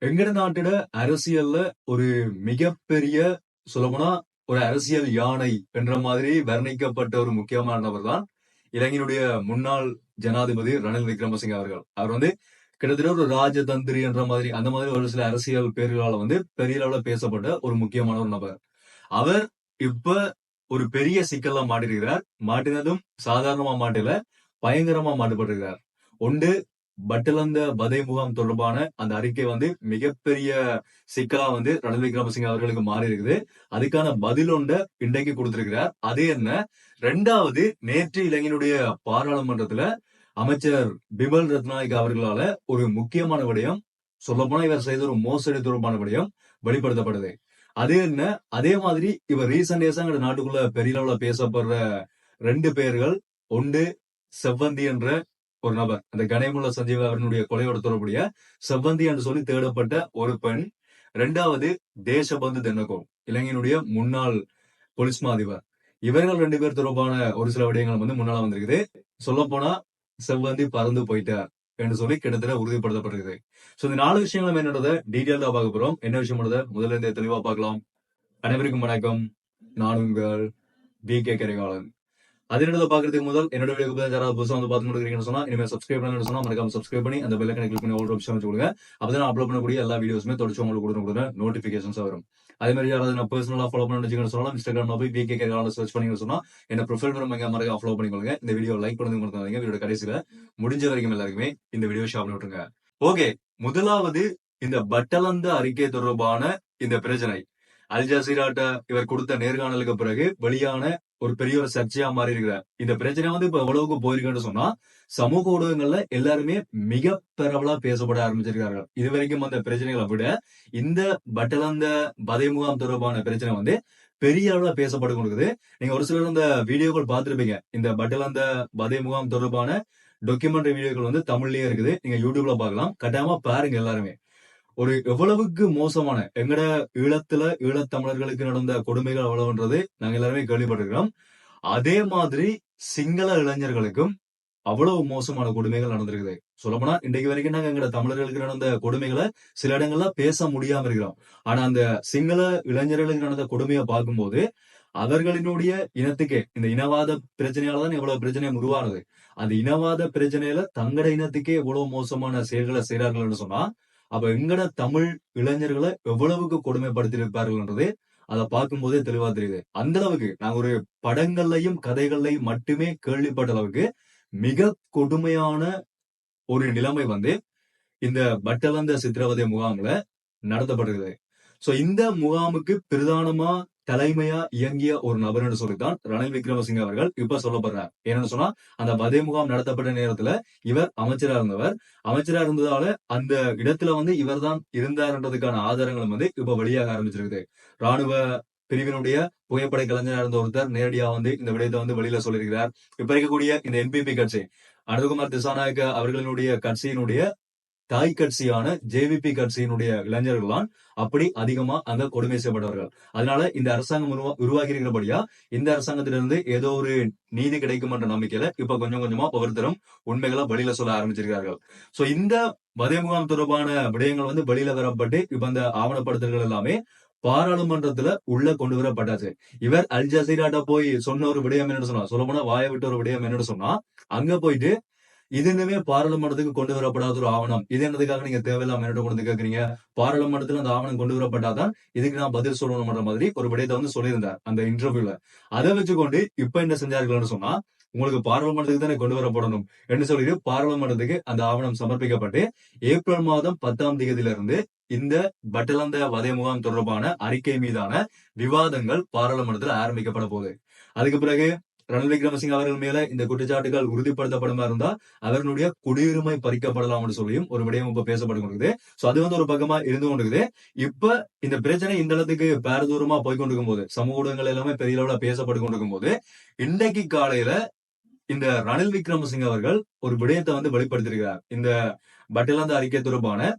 எங்கட நாட்டிட அரசியல்ல ஒரு மிகப்பெரிய சொல்லப்போனா ஒரு அரசியல் யானை என்ற மாதிரி வர்ணிக்கப்பட்ட ஒரு முக்கியமான நபர் தான் இலங்கையினுடைய முன்னாள் ஜனாதிபதி ரணில் விக்ரமசிங்க அவர்கள். அவர் கிட்டத்தட்ட ஒரு ராஜதந்திரி என்ற மாதிரி அந்த மாதிரி ஒரு சில அரசியல் பேர்களால பெரிய அளவுல பேசப்பட்ட ஒரு முக்கியமான ஒரு நபர். அவர் இப்ப ஒரு பெரிய சிக்கல்ல மாட்டிருக்கிறார். மாட்டினதும் சாதாரணமா மாட்டல, பயங்கரமா மாட்டுப்பட்டிருக்கிறார். ஒன்று பட்டலந்த பதை முகாம் தொடர்பான அந்த அறிக்கை மிகப்பெரிய சிக்கலா ரணில் விக்ரமசிங்க அவர்களுக்கு மாறி இருக்குது. அதுக்கான பதில் ஒன்றை இன்றைக்கு கொடுத்திருக்கிறார். அது என்ன? 2வது, நேற்று இலங்கையினுடைய பாராளுமன்றத்துல அமைச்சர் பிமல் ரத்நாயக் அவர்களால ஒரு முக்கியமான விடயம், சொல்லப்போனா இவர் செய்த ஒரு மோசடி தொடர்பான விடயம் வெளிப்படுத்தப்படுது. அது என்ன? அதே மாதிரி இவர் ரீசன்ட் டேஸா நாட்டுக்குள்ள பெரிய அளவுல பேசப்படுற 2 பேர்கள், ஒன்று செவ்வந்தி என்ற ஒரு நபர், அந்த கணேமுல்ல சஞ்சீவ அவர்களுடைய கொலையோட தொடர்புடைய செவ்வந்தி என்று சொல்லி தேடப்பட்ட ஒரு பெண். 2வது தேசபந்து தென்னகோன், இலங்கையினுடைய முன்னாள் போலீஸ் மா அதிபர். இவர்கள் 2 பேர் தொடர்பான ஒரு சில விடயங்கள் முன்னால வந்திருக்குது. சொல்ல போனா செவ்வந்தி பறந்து போயிட்டார் என்று சொல்லி கிட்டத்தட்ட உறுதிப்படுத்தப்பட்டிருக்குது. சோ இந்த 4 விஷயங்களும் என்னன்றத டீட்டெயிலா பார்க்க போறோம். என்ன விஷயம் முதல்ல இருந்தே தெளிவா பார்க்கலாம். அனைவருக்கும் வணக்கம். நான் உங்கள் கே கரிகாலன். அதினோட பாக்குறதுக்கு முதல் என்னோட வீடியோ யாராவது புதுசா பாத்துட்டு சொன்னா இனிமே சப்ஸ்கிரைப் பண்ணி சொன்னா மறக்காம சப்ஸ்கிரைப் பண்ணி அந்த பெல் ஐக்கனை கிளிக் பண்ணி ஒரு ஆப்ஷன் வச்சு கொடுங்க. அப்பதான் அப்லோட் பண்ணக்கூடிய எல்லா வீடியோஸுமே தொடர்ச்சி உங்களுக்கு கொடுக்குற நோட்டிபிகேஷன்ஸ் வரும். அதே மாதிரி யாராவது நான் பர்சனலா ஃபாலோ பண்ணி சொன்னா இன்ஸ்டாகிராம்ல போய் கே கரிகாலன் சர்ச் பண்ணி சொன்னா என்ன ப்ரொஃபைல் மறக்காம ஃபாலோ பண்ணிக்கோங்க. இந்த வீடியோ லைக் பண்ணது மறந்துடாதீங்க. வீடியோ கடைசியில முடிஞ்ச வரைக்கும் எல்லாருக்குமே இந்த வீடியோ ஷேர் பண்ணி விட்டுருங்க. ஓகே, முதலாவது இந்த பட்டலந்த அறிக்கை தொடர்பான இந்த பிரச்சனை அல் ஜசீராட்ட இவர் கொடுத்த நேர்காணலுக்கு பிறகு வெளியான ஒரு பெரிய ஒரு சர்ச்சையா மாறி இருக்கிறார். இந்த பிரச்சனை இப்ப எவ்வளவுக்கு போயிருக்குன்னு சொன்னா சமூக ஊடகங்கள்ல எல்லாருமே மிக பரவலா பேசப்பட ஆரம்பிச்சிருக்கார்கள். இது வரைக்கும் அந்த பிரச்சனைகளை விட இந்த பட்டலந்த பதை முகாம் தொடர்பான பிரச்சனை பெரிய அளவுல பேசப்பட்டு கொண்டிருக்குது. நீங்க ஒரு சிலர் இந்த வீடியோக்கள் பார்த்திருப்பீங்க. இந்த பட்டலந்த பதை முகாம் தொடர்பான டாக்குமெண்ட்ரி வீடியோக்கள் தமிழ்லயே இருக்குது. நீங்க யூடியூப்ல பார்க்கலாம். கட்டாயமா பாருங்க எல்லாருமே. ஒரு எவ்வளவுக்கு மோசமான எங்கட ஈழத்தமிழர்களுக்கு நடந்த கொடுமைகள் அவ்வளவுன்றது நாங்க எல்லாருமே கேள்விப்பட்டிருக்கிறோம். அதே மாதிரி சிங்கள இளைஞர்களுக்கும் அவ்வளவு மோசமான கொடுமைகள் நடந்திருக்குது. சொல்லப்போனா இன்றைக்கு வரைக்கும் நாங்க எங்கட தமிழர்களுக்கு நடந்த கொடுமைகளை சில இடங்கள்ல பேச முடியாம இருக்கிறோம். ஆனா அந்த சிங்கள இளைஞர்களுக்கு நடந்த கொடுமையை பார்க்கும்போது அவர்களினுடைய இனத்துக்கே இந்த இனவாத பிரச்சனையாலதான் இவ்வளவு பிரச்சனை உருவானது. அந்த இனவாத பிரச்சனையில தங்கட இனத்துக்கே எவ்வளவு மோசமான செயல்களை செய்யறார்கள் சொன்னா அப்ப எங்கட தமிழ் இளைஞர்களை எவ்வளவுக்கு கொடுமைப்படுத்தியிருப்பார்கள்ன்றது அதை பார்க்கும் போதே தெளிவா தெரியுது. அந்த அளவுக்கு நாங்க ஒரு படங்கள்லையும் கதைகள்லையும் மட்டுமே கேள்விப்பட்ட அளவுக்கு மிக கொடுமையான ஒரு நிலைமை இந்த பட்டலந்த சித்திரவதை முகாம்ல நடத்தப்படுகிறது. சோ இந்த முகாமுக்கு பிரதானமா தலைமையா இயங்கிய ஒரு நபர்னு சொல்லித்தான் ரணில் விக்ரமசிங்க அவர்கள் இப்ப சொல்லப்படுறார். என்னன்னு சொன்னா அந்த வதை முகாம் நடத்தப்பட்ட நேரத்துல இவர் அமைச்சரா இருந்தவர். அமைச்சரா இருந்ததால அந்த இடத்துல இவர் தான் இருந்தார்ன்றதுக்கான ஆதாரங்களும் இப்ப வெளியாக ஆரம்பிச்சிருக்குது. ராணுவ பிரிவினுடைய புகைப்பட கலைஞராக இருந்த ஒருத்தர் நேரடியா இந்த விடயத்தை வெளியில சொல்லியிருக்கிறார். இப்ப இருக்கக்கூடிய இந்த என்பிபி கட்சி அனுகுமார் திசாநாயக்க அவர்களுடைய கட்சியினுடைய தாய் கட்சியான ஜேவிபி கட்சியினுடைய இளைஞர்கள் தான் அப்படி அதிகமா அங்க கொடுமை செய்யப்பட்டவர்கள். அதனால இந்த அரசாங்கம் உருவாகி இருக்கிறபடியா இந்த அரசாங்கத்திலிருந்து ஏதோ ஒரு நீதி கிடைக்கும் என்ற நம்பிக்கையில இப்ப கொஞ்சம் கொஞ்சமா ஒவ்வொருத்தரும் உண்மைகளை வெளியில சொல்ல ஆரம்பிச்சிருக்கார்கள். சோ இந்த வதை முகாம் தொடர்பான விடயங்கள் வெளியில வரப்பட்டு இப்ப அந்த ஆவணப்படுத்தல்கள் எல்லாமே பாராளுமன்றத்துல உள்ள கொண்டு வரப்பட்டாச்சு. இவர் அல் ஜசீராட்ட போய் சொன்ன ஒரு விடயம் என்னன்னு சொன்னா, சொல்ல போனா வாய விட்டு ஒரு விடயம் என்னன்னு சொன்னா, அங்க போயிட்டு இது இன்னுமே பாராளுமன்றத்துக்கு கொண்டு வரப்படாத ஒரு ஆவணம். இது என்னதுக்காக நீங்க தேவையில்லாம என்னோட கொண்டு கேக்குறீங்க? பாராளுமன்றத்துல அந்த ஆவணம் கொண்டு வரப்பட்டாதான் இதுக்கு நான் பதில் சொல்லணும்ன்ற மாதிரி ஒரு விடயத்தை சொல்லியிருந்தார் அந்த இன்டர்வியூல. அதை வச்சுக்கொண்டு இப்ப என்ன செஞ்சார்கள்னு சொன்னா, உங்களுக்கு பாராளுமன்றத்துக்கு தானே கொண்டு வரப்படணும் என்று சொல்லிட்டு பாராளுமன்றத்துக்கு அந்த ஆவணம் சமர்ப்பிக்கப்பட்டு ஏப்ரல் மாதம் 10ஆம் தேதியிலிருந்து இந்த பட்டலந்த வதை முகாம் தொடர்பான அறிக்கை மீதான விவாதங்கள் பாராளுமன்றத்தில் ஆரம்பிக்கப்பட போகுது. அதுக்கு பிறகு ரணில் விக்ரமசிங்க அவர்கள் மேல இந்த குற்றச்சாட்டுகள் உறுதிப்படுத்தப்படுமா இருந்தா அவர்களுடைய குடியுரிமை பறிக்கப்படலாம் சொல்லியும் ஒரு விடயம் இப்ப பேசப்பட்டு கொண்டிருக்குது. சோ அது ஒரு பக்கமா இருந்து கொண்டிருக்குது. இப்ப இந்த பிரச்சனை இந்த இடத்துக்கு பேரதூரமா போய்கொண்டிருக்கும் போது சமூக ஊடகங்கள் எல்லாமே பெரிய அளவுல பேசப்பட்டு கொண்டிருக்கும் போது இன்றைக்கு காலையில இந்த ரணில் விக்ரமசிங்க அவர்கள் ஒரு விடயத்தை வெளிப்படுத்தியிருக்கிறார். இந்த பட்டியலாந்த அறிக்கை தொடர்பான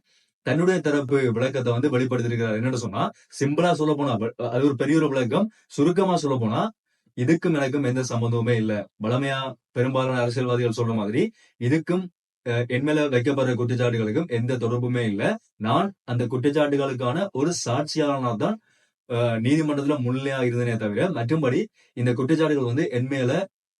தன்னுடைய தரப்பு விளக்கத்தை வெளிப்படுத்தியிருக்கிறார். என்னன்னு சொன்னா, சிம்பிளா சொல்ல போனா அது ஒரு பெரிய ஒரு விளக்கம். சுருக்கமா சொல்ல போனா இதுக்கும் எனக்கும் எந்த சம்பந்தமுமே இல்ல. பலமையா பெரும்பாலான அரசியல்வாதிகள் சொல்ற மாதிரி இதுக்கும் என் மேல வைக்கப்படுற குற்றச்சாட்டுகளுக்கும் எந்த தொடர்புமே இல்ல. நான் அந்த குற்றச்சாட்டுகளுக்கான ஒரு சாட்சியாளனா தான் நீதிமன்றத்துல முன்னிலையா இருந்தனே தவிர, மற்றும்படி இந்த குற்றச்சாட்டுகள் வந்து என் மேல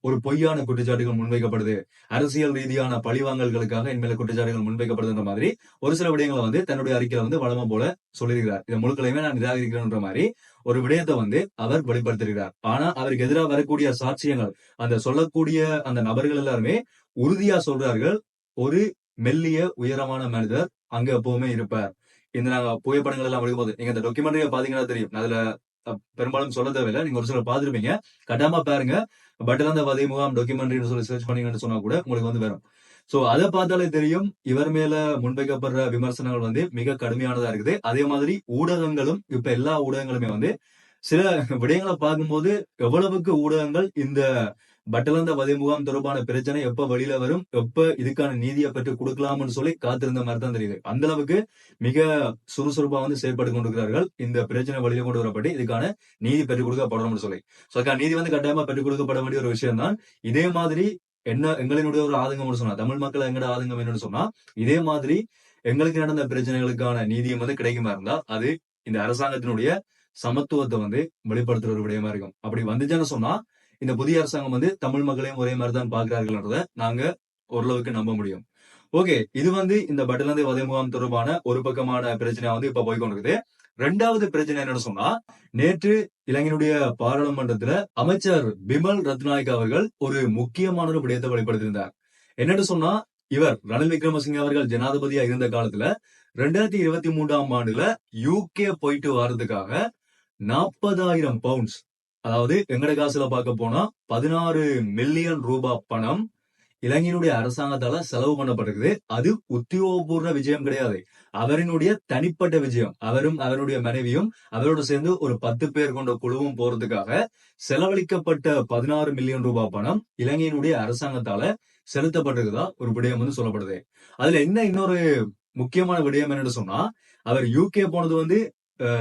ஒரு பொய்யான குற்றச்சாட்டுகள் முன்வைக்கப்படுது. அரசியல் ரீதியான பழிவாங்கல்களுக்காக என் மேல குற்றச்சாட்டுகள் முன்வைக்கப்படுதுன்ற மாதிரி ஒரு சில விடயங்களை வந்து தன்னுடைய அறிக்கையில வந்து வழமை போல சொல்லியிருக்கிறார். இதை முழுக்களையுமே நான் நிராகரிக்கிறேன்ற மாதிரி ஒரு விடயத்தை வந்து அவர் வெளிப்படுத்திருக்கிறார். ஆனா அவருக்கு எதிராக வரக்கூடிய சாட்சியங்கள், அந்த சொல்லக்கூடிய அந்த நபர்கள் எல்லாருமே உறுதியா சொல்றார்கள், ஒரு மெல்லிய உயரமான மனிதர் அங்க எப்பவுமே இருப்பார். இந்த நாங்க புகைப்படங்கள் எல்லாம் எடுக்கும்போது நீங்க இந்த டாக்குமெண்ட்ரியை பாத்தீங்கன்னா தெரியும். அதுல பெரும்பாலும் சொல்ல தேவையில்லை. நீங்க ஒரு சிலர் பார்த்திருப்பீங்க. கட்டாயமா பாருங்க. பட்டலந்த வதை முகாம் டாக்குமெண்ட்ரின்னு சொல்லி சர்ச் பண்ணீங்கன்னு சொன்னா கூட உங்களுக்கு வந்து வரும். சோ அதை பார்த்தாலே தெரியும் இவர் மேல முன்வைக்கப்படுற விமர்சனங்கள் வந்து மிக கடுமையானதா இருக்குது. அதே மாதிரி ஊடகங்களும் இப்ப எல்லா ஊடகங்களுமே வந்து சில விடயங்களை பார்க்கும்போது எவ்வளவுக்கு ஊடகங்கள் இந்த பட்டலந்த வதை முகாம் தொடர்பான பிரச்சனை எப்ப வெளியில வரும், எப்ப இதுக்கான நீதியை பெற்று கொடுக்கலாம்னு சொல்லி காத்திருந்த மாதிரி தான் தெரியுது. அந்த அளவுக்கு மிக சுறுசுறுப்பா வந்து செயல்பட்டு கொண்டிருக்கிறார்கள். இந்த பிரச்சனை வெளியில கொண்டு வரப்பட்டு இதுக்கான நீதி பெற்றுக் கொடுக்கப்படணும்னு சொல்லி. நீதி வந்து கட்டாயமா பெற்றுக் கொடுக்கப்பட வேண்டிய ஒரு விஷயம் தான். இதே மாதிரி எங்களினுடைய ஒரு ஆதங்கம் சொன்னா, தமிழ் மக்கள் எங்கட ஆதங்கம் என்னன்னு சொன்னா, இதே மாதிரி எங்களுக்கு நடந்த பிரச்சனைகளுக்கான நீதியும் வந்து கிடைக்குமா இருந்தா அது இந்த அரசாங்கத்தினுடைய சமத்துவத்தை வந்து வெளிப்படுத்துற ஒரு விடயமா இருக்கும். அப்படி வந்துச்சுன்னு சொன்னா இந்த புதிய அரசாங்கம் வந்து தமிழ் மக்களையும் ஒரே மாதிரி தான் பாக்குறார்கள்ன்றத நாங்க ஓரளவுக்கு நம்ப முடியும். ஓகே, இது வந்து இந்த பட்டலந்தை வதை முகாம் தொடர்பான ஒரு பக்கமான பிரச்சனையா வந்து இப்ப போய்கொண்டிருக்குது. ரெண்டாவது பிரச்சனை என்னன்னு சொன்னா, நேற்று இலங்கையினுடைய பாராளுமன்றத்துல அமைச்சர் பிமல் ரத்நாயக் அவர்கள் ஒரு முக்கியமான ஒரு விடயத்தை வெளிப்படுத்தியிருந்தார். என்னன்னு சொன்னா, இவர் ரணில் விக்ரமசிங்க அவர்கள் ஜனாதிபதியா இருந்த காலத்துல 2023ஆம் ஆண்டுல யூகே போயிட்டு வர்றதுக்காக 40,000 பவுண்ட்ஸ், அதாவது எங்கட காசுல பார்க்க போனா 16 மில்லியன் ரூபாய் பணம் இலங்கையினுடைய அரசாங்கத்தால செலவு பண்ணப்பட்டிருக்குது. அது உத்தியோகபூர்வ விஜயம் கிடையாது. அவரினுடைய தனிப்பட்ட விஜயம். அவரும் அவருடைய மனைவியும் அவரோடு சேர்ந்து ஒரு 10 பேர் கொண்ட குழுவும் போறதுக்காக செலவழிக்கப்பட்ட 16 மில்லியன் ரூபாய் பணம் இலங்கையினுடைய அரசாங்கத்தால செலுத்தப்பட்டிருக்குதா ஒரு விடயம் வந்து சொல்லப்படுது. அதுல என்ன இன்னொரு முக்கியமான விடயம் என்னன்னு சொன்னா, அவர் யூகே போனது வந்து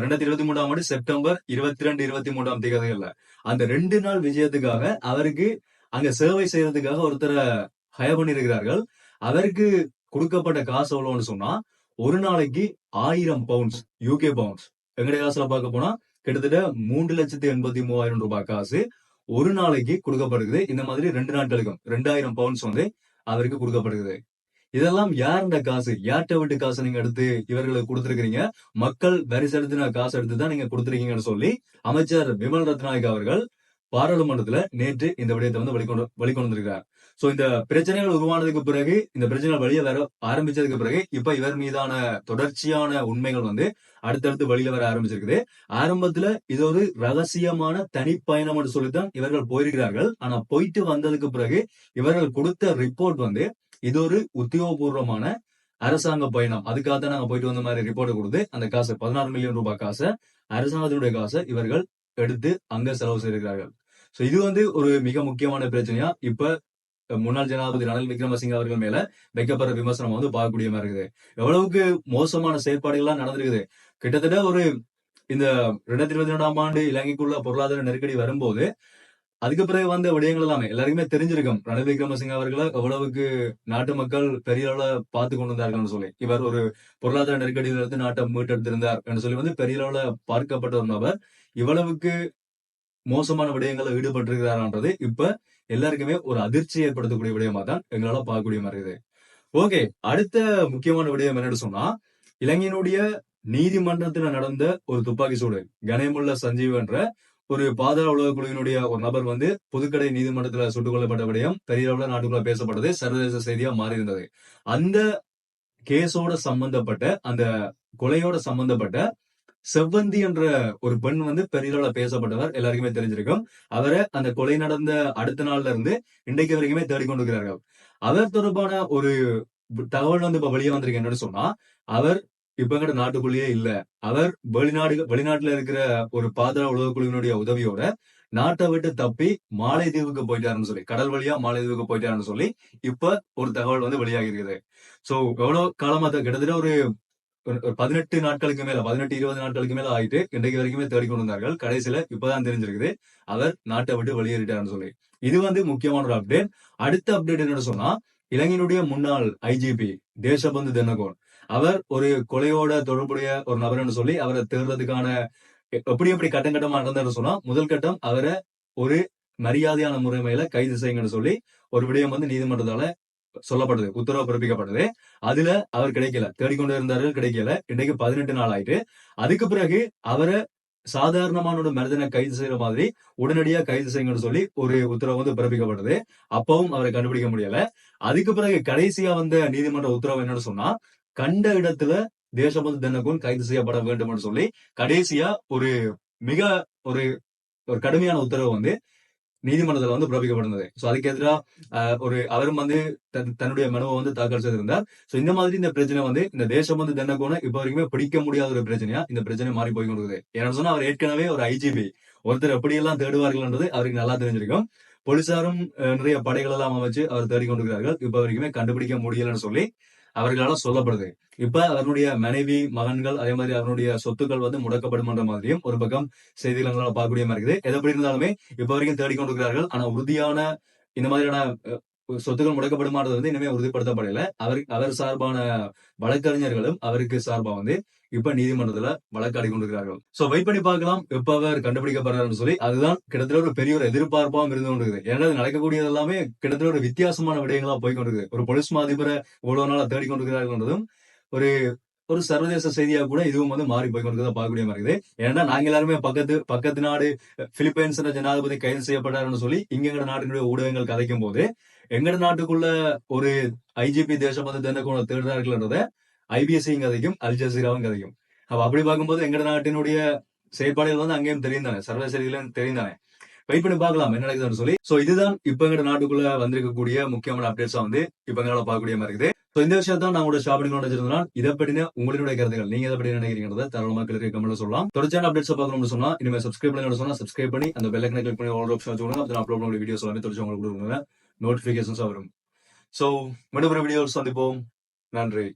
2023ஆம் ஆண்டு செப்டம்பர் 22, 23ஆம் தேதிகள்ல அந்த 2 நாள் விஜயத்துக்காக அவருக்கு அங்க சேவை செய்யறதுக்காக ஒருத்தரை ஹயர் பண்ணிருக்கிறார்கள். அவருக்கு கொடுக்கப்பட்ட காசு எவ்வளவுன்னு சொன்னா, ஒரு நாளைக்கு 1000 பவுண்ட்ஸ், யூகே பவுண்ட்ஸ். எங்கடைய காசுல பார்க்க போனா கிட்டத்தட்ட 3,83,000 ரூபாய் காசு ஒரு நாளைக்கு கொடுக்கப்படுகிறது. இந்த மாதிரி 2 நாட்களுக்கும் 2000 பவுண்ட்ஸ் வந்து அவருக்கு கொடுக்கப்படுகிறது. இதெல்லாம் யாருண்ட காசு? யார்கிட்ட விட்டு காசு நீங்க எடுத்து இவர்களுக்கு கொடுத்திருக்கிறீங்க? மக்கள் வரி செலுத்தின காசு எடுத்து தான் நீங்க கொடுத்திருக்கீங்கன்னு சொல்லி அமைச்சர் பிமல் ரத்நாயக் அவர்கள் பாராளுமன்றத்துல நேற்று இந்த விடயத்தை வந்து வெளிக்கொண்டு வந்திருக்கிறார். சோ இந்த பிரச்சனைகள் உருவானதுக்கு பிறகு, இந்த பிரச்சனைகள் வெளியே வர ஆரம்பிச்சதுக்கு பிறகு இப்ப இவர் மீதான தொடர்ச்சியான உண்மைகள் வந்து அடுத்தடுத்து வெளியில வர ஆரம்பிச்சிருக்குது. ஆரம்பத்துல இது ஒரு ரகசியமான தனிப்பயணம் சொல்லித்தான் இவர்கள் போயிருக்கிறார்கள். ஆனா போயிட்டு வந்ததுக்கு பிறகு இவர்கள் கொடுத்த ரிப்போர்ட் வந்து இது ஒரு உத்தியோகபூர்வமான அரசாங்க பயணம். அதுக்காக தான் நாங்க போயிட்டு வந்த மாதிரி ரிப்போர்ட் கொடுத்து அந்த காசு 16 மில்லியன் ரூபாய் காசை, அரசாங்கத்தினுடைய காசை இவர்கள் எடுத்து அங்க செலவு செய்திருக்கிறார்கள். சோ இது வந்து ஒரு மிக முக்கியமான பிரச்சனையா இப்ப முன்னாள் ஜனாதிபதி ரணில் விக்ரமசிங்க அவர்கள் மேல வைக்கப்படுற விமர்சனம் வந்து பார்க்கக்கூடிய மாதிரி இருக்குது. எவ்வளவுக்கு மோசமான செயற்பாடுகள்லாம் நடந்திருக்குது. கிட்டத்தட்ட ஒரு இந்த 2022ஆம் ஆண்டு இலங்கைக்குள்ள பொருளாதார நெருக்கடி வரும்போது அதுக்கு பிறகு வந்த விடயங்கள் எல்லாமே எல்லாருக்குமே தெரிஞ்சிருக்கும். ரணில் விக்ரமசிங்க அவர்களை எவ்வளவுக்கு நாட்டு மக்கள் பெரிய அளவுல பார்த்து கொண்டு வந்தார்கள் சொல்லி. இவர் ஒரு பொருளாதார நெருக்கடியிலிருந்து நாட்டை மீட்டெடுத்திருந்தார் என்று சொல்லி வந்து பெரிய அளவுல பார்க்கப்பட்ட ஒரு நபர் இவ்வளவுக்கு மோசமான விடயங்களை ஈடுபட்டிருக்கிறார்ன்றது இப்ப எல்லாருக்குமே ஒரு அதிர்ச்சி ஏற்படுத்தக்கூடிய விடயமா தான் எங்களால பார்க்கக்கூடிய மாதிரி இருக்குது. ஓகே, அடுத்த முக்கியமான விடயம் என்னன்னு சொன்னா, இலங்கையினுடைய நீதிமன்றத்துல நடந்த ஒரு துப்பாக்கி சூடு. கணேமுல்ல சஞ்சீவ் என்ற ஒரு பாதாள உலக குழுவினுடைய ஒரு நபர் வந்து புதுக்கடை நீதிமன்றத்துல சுட்டுக் கொல்லப்பட்ட விடயம் பெரிய அளவுல நாட்டுக்குள்ள பேசப்பட்டது, சர்வதேச செய்தியா மாறி இருந்தது. அந்த கேஸோட சம்பந்தப்பட்ட, அந்த கொலையோட சம்பந்தப்பட்ட செவ்வந்தி என்ற ஒரு பெண் வந்து பெரிய அளவுல பேசப்பட்டவர் எல்லாருக்குமே தெரிஞ்சிருக்கும். அவரை அந்த கொலை நடந்த அடுத்த நாள்ல இருந்து இன்றைக்கு வரைக்குமே தேடிக்கொண்டிருக்கிறார்கள். அவர் தொடர்பான ஒரு தகவல் வந்து இப்ப வெளியே வந்திருக்கு. என்னன்னு சொன்னா, அவர் இப்ப எங்கட நாட்டுக்குள்ளேயே இல்ல. அவர் வெளிநாட்டுல இருக்கிற ஒரு பாதாள உலக குழுவினுடைய உதவியோட நாட்டை விட்டு தப்பி மாலைதீவுக்கு போயிட்டாருன்னு சொல்லி, கடல் வழியா மாலைதீவுக்கு போயிட்டாருன்னு சொல்லி இப்ப ஒரு தகவல் வந்து வெளியாகி இருக்குது. சோ எவ்வளவு காலமா கிட்டத்தட்ட ஒரு 18 நாட்களுக்கு மேல, 18, 20 நாட்களுக்கு மேல ஆயிட்டு இன்றைக்கு வரைக்குமே தேடிக்கொண்டு வந்தார்கள். கடைசியில இப்பதான் தெரிஞ்சிருக்குது அவர் நாட்டை விட்டு வெளியேறிட்டாருன்னு சொல்லி. இது வந்து முக்கியமான ஒரு அப்டேட். அடுத்த அப்டேட் என்னன்னு சொன்னா, இலங்கையினுடைய முன்னாள் ஐஜிபி தேசபந்து தென்னகோன் அவர் ஒரு கொலையோட தொடர்புடைய ஒரு நபர்னு சொல்லி அவரை தேடுறதுக்கான எப்படி கட்டம் கட்டமா நடந்தாரு சொன்னா, முதல் கட்டம் அவரை ஒரு மரியாதையான முறைமையில கைது செய்யுங்கன்னு சொல்லி ஒரு விடயம் வந்து நீதிமன்றத்தால சொல்லப்படுது, உத்தரவு பிறப்பிக்கப்பட்டது. அதுல அவர் கிடைக்கல, தேடிக்கொண்டு இருந்தார்கள், கிடைக்கல. இன்றைக்கு 18 நாள் ஆயிட்டு. அதுக்கு பிறகு அவரை சாதாரணமான ஒரு மனிதனை கைது செய்யற மாதிரி உடனடியா கைது செய்யுங்கன்னு சொல்லி ஒரு உத்தரவு வந்து பிறப்பிக்கப்பட்டது. அப்பவும் அவரை கண்டுபிடிக்க முடியல. அதுக்கு பிறகு கடைசியா வந்த நீதிமன்ற உத்தரவு என்னன்னு சொன்னா, கண்ட இடத்துல தேசபந்து தென்னகோன் கைது செய்யப்பட வேண்டும் என்று சொல்லி கடைசியா ஒரு மிக ஒரு ஒரு கடுமையான உத்தரவு வந்து நீதிமன்றத்துல வந்து பிறப்பிக்கப்பட்டிருந்தது. சோ அதுக்கு எதிராக ஒரு அவரும் வந்து தன்னுடைய மனுவை வந்து தாக்கல் செய்திருந்தார். சோ இந்த மாதிரி இந்த பிரச்சனை வந்து இந்த தேசபந்து தென்னகோனை இப்ப வரைக்குமே பிடிக்க முடியாத ஒரு பிரச்சனையா இந்த பிரச்சனை மாறி போய் கொண்டிருக்குது. ஏன்னு சொன்னா அவர் ஏற்கனவே ஒரு ஐஜிபி, ஒருத்தர் எப்படியெல்லாம் தேடுவார்கள்ன்றது அவருக்கு நல்லா தெரிஞ்சிருக்கும். போலீசாரும் நிறைய படைகள் எல்லாம் அமைச்சு அவர் தேடிக்கொண்டிருக்கிறார்கள். இப்ப வரைக்குமே கண்டுபிடிக்க முடியலன்னு சொல்லி அவர்களால் சொல்லப்படுது. இப்ப அவருடைய மனைவி, மகன்கள், அதே மாதிரி அவருடைய சொத்துக்கள் வந்து முடக்கப்படும்ன்ற மாதிரியும் ஒரு பக்கம் செய்திகளால பார்க்கக்கூடிய மாதிரி இருக்குது. எது எப்படி இருந்தாலுமே இப்ப வரைக்கும் தேடிக்கொண்டிருக்கிறார்கள். ஆனா உறுதியான இந்த மாதிரியான சொத்துக்கள் முடக்கப்படுமான்றது வந்து இனிமே உறுதிப்படுத்தப்படல. அவர் சார்பான வழக்கறிஞர்களும் அவருக்கு சார்பா வந்து இப்ப நீதிமன்றத்துல வழக்காடி கொண்டிருக்கிறார்கள். சோ வெயிட் பண்ணி பார்க்கலாம் எப்ப அவர் கண்டுபிடிக்கப்படுறாருன்னு சொல்லி. அதுதான் கிட்டத்தட்ட ஒரு பெரிய ஒரு எதிர்பார்ப்பாகவும் இருந்து கொண்டிருக்குது. ஏன்னா நடக்கக்கூடியது எல்லாமே கிட்டத்தட்ட ஒரு வித்தியாசமான விடயங்களா போய் கொண்டிருக்கு. ஒரு போலீஸ் அதிபரை இவ்வளவு நாளா தேடிக்கொண்டிருக்கிறார்கள்ன்றதும் ஒரு ஒரு சர்வதேச செய்தியா கூட இதுவும் வந்து மாறி போய் கொண்டிருக்கிறத பார்க்கக்கூடிய மாதிரி இருக்குது. ஏன்னா நாங்க எல்லாருமே பக்கத்து நாடு பிலிப்பைன்ஸ் ஜனாதிபதி கைது செய்யப்பட்டாருன்னு சொல்லி இங்க எங்க நாட்டினுடைய ஊடகங்கள் கதைக்கும் போது எங்கட நாட்டுக்குள்ள ஒரு ஐஜிபி தேசபந்து தென்னகோனை தேடுறார்கள்ன்றத ஐபிஎஸ்சியும் கதைக்கும், அல் ஜசீராவும் கதைக்கும். அப்ப அப்படி பார்க்கும்போது எங்கட நாட்டினுடைய செயற்பாடுகள் வந்து அங்கேயும் தெரியும் தானே, சர்வதேச செய்திகளும் தெரியும் தானே. வெயிட் பண்ணி பார்க்கலாம் என்ன நடக்குதுன்னு சொல்லி. சோ இதுதான் இப்ப எங்க நாட்டுக்குள்ள வந்திருக்கக்கூடிய முக்கியமான அப்டேட்ஸா வந்து இப்ப எங்களால பார்க்கக்கூடிய மாதிரி இருக்குது. சோ இந்த விஷயத்தான் நான் உங்களோட ஷாப்பிங் வச்சிருந்தேன். இதை பற்றின உங்களுடைய கருத்துக்கள் நீங்க எதை பற்றி நினைக்கிறீங்கிறத தாராளமா கிளிக் கமெண்ட்ல சொல்லலாம். தொடர்ச்சியான அப்டேட்ஸ் பார்க்கணும்னு சொன்னா இனிமே சப்ஸ்கிரைப் பண்ணுங்க சொன்னா சப்ஸ்கிரைப் பண்ணி அந்த பெல் ஐக்கனை கிளிக் பண்ணி ஆல் ஆப்ஷன் வச்சுக்கோங்க. அப்ப நான் அப்லோட் பண்ண வீடியோஸ் எல்லாமே தொடர்ச்சி உங்களுக்கு கொடுங்க, நோட்டிபிகேஷன்ஸ் வரும். சோ மீண்டும் ஒரு வீடியோஸ் சந்திப்போம். நன்றி.